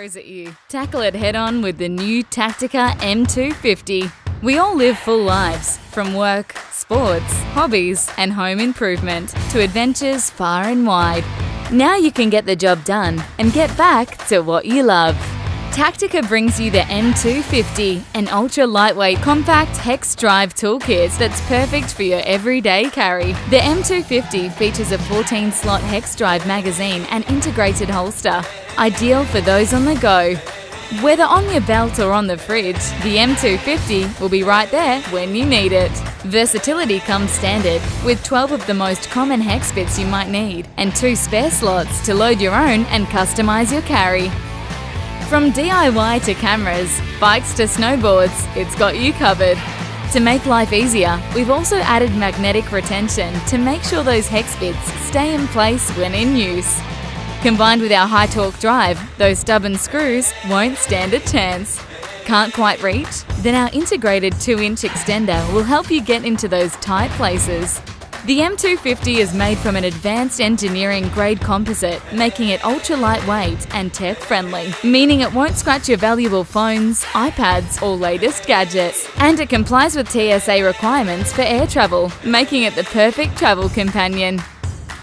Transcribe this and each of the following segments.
throws at you. Tackle it head-on with the new TACTICA M250. We all live full lives, from work, sports, hobbies, and home improvement to adventures far and wide. Now you can get the job done and get back to what you love. TACTICA brings you the M250, an ultra-lightweight, compact hex drive toolkit that's perfect for your everyday carry. The M250 features a 14-slot hex drive magazine and integrated holster, ideal for those on the go. Whether on your belt or on the fridge, the M250 will be right there when you need it. Versatility comes standard, with 12 of the most common hex bits you might need, and 2 spare slots to load your own and customize your carry. From DIY to cameras, bikes to snowboards, it's got you covered. To make life easier, we've also added magnetic retention to make sure those hex bits stay in place when in use. Combined with our high-torque drive, those stubborn screws won't stand a chance. Can't quite reach? Then our integrated 2-inch extender will help you get into those tight places. The M250 is made from an advanced engineering-grade composite, making it ultra-lightweight and tech-friendly, meaning it won't scratch your valuable phones, iPads, or latest gadgets. And it complies with TSA requirements for air travel, making it the perfect travel companion.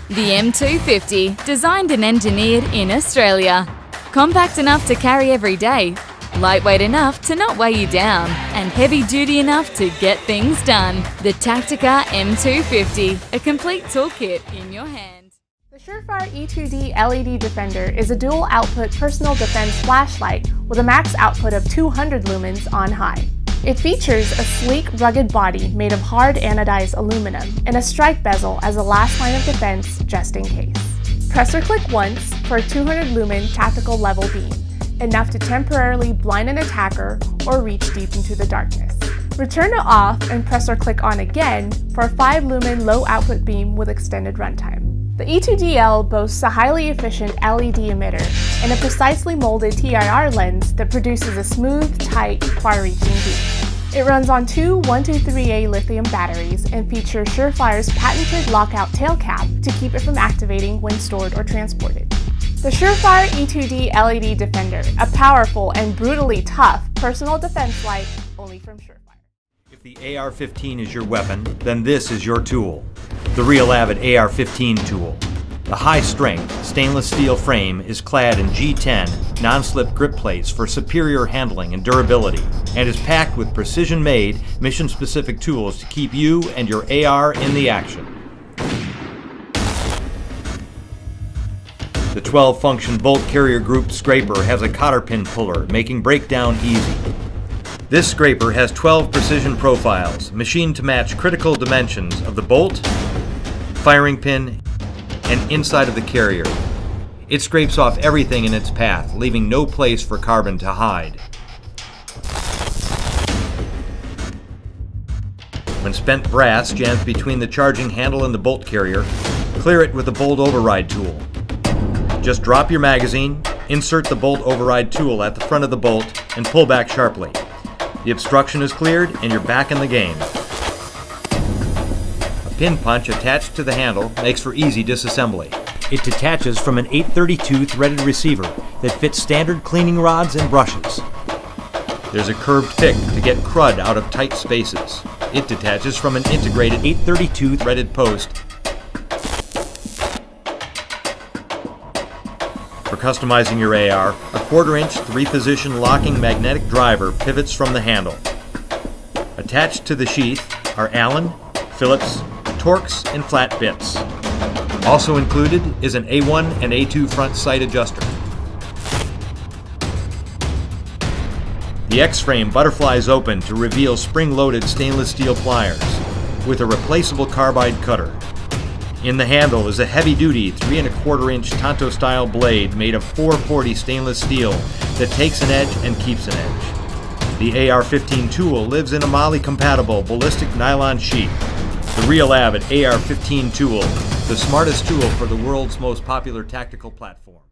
The M250, designed and engineered in Australia. Compact enough to carry every day, lightweight enough to not weigh you down, and heavy-duty enough to get things done. The TACTICA M250, a complete toolkit in your hand. The SureFire E2D LED Defender is a dual-output personal defense flashlight with a max output of 200 lumens on high. It features a sleek, rugged body made of hard anodized aluminum and a strike bezel as a last line of defense just in case. Press or click once for a 200 lumen tactical level beam, enough to temporarily blind an attacker or reach deep into the darkness. Return to off and press or click on again for a 5 lumen low output beam with extended runtime. The E2DL boasts a highly efficient LED emitter and a precisely molded TIR lens that produces a smooth, tight, far-reaching beam. It runs on 2 123A lithium batteries and features SureFire's patented lockout tail cap to keep it from activating when stored or transported. The SureFire E2D LED Defender, a powerful and brutally tough personal defense light only from SureFire. If the AR-15 is your weapon, then this is your tool. The real Avid AR-15 tool. The high-strength stainless steel frame is clad in G10 non-slip grip plates for superior handling and durability, and is packed with precision-made, mission-specific tools to keep you and your AR in the action. The 12-function bolt carrier group scraper has a cotter pin puller, making breakdown easy. This scraper has 12 precision profiles, machined to match critical dimensions of the bolt, firing pin, and inside of the carrier. It scrapes off everything in its path, leaving no place for carbon to hide. When spent brass jams between the charging handle and the bolt carrier, clear it with the bolt override tool. Just drop your magazine, insert the bolt override tool at the front of the bolt, and pull back sharply. The obstruction is cleared and you're back in the game. A pin punch attached to the handle makes for easy disassembly. It detaches from an 832 threaded receiver that fits standard cleaning rods and brushes. There's a curved pick to get crud out of tight spaces. It detaches from an integrated 832 threaded post. For customizing your AR, a 1/4-inch 3-position locking magnetic driver pivots from the handle. Attached to the sheath are Allen, Phillips, Torx, and flat bits. Also included is an A1 and A2 front sight adjuster. The X-frame butterflies open to reveal spring-loaded stainless steel pliers with a replaceable carbide cutter. In the handle is a heavy-duty 3 1/4-inch Tonto-style blade made of 440 stainless steel that takes an edge and keeps an edge. The AR-15 tool lives in a MOLLE-compatible ballistic nylon sheath. The real Avid AR-15 tool, the smartest tool for the world's most popular tactical platform.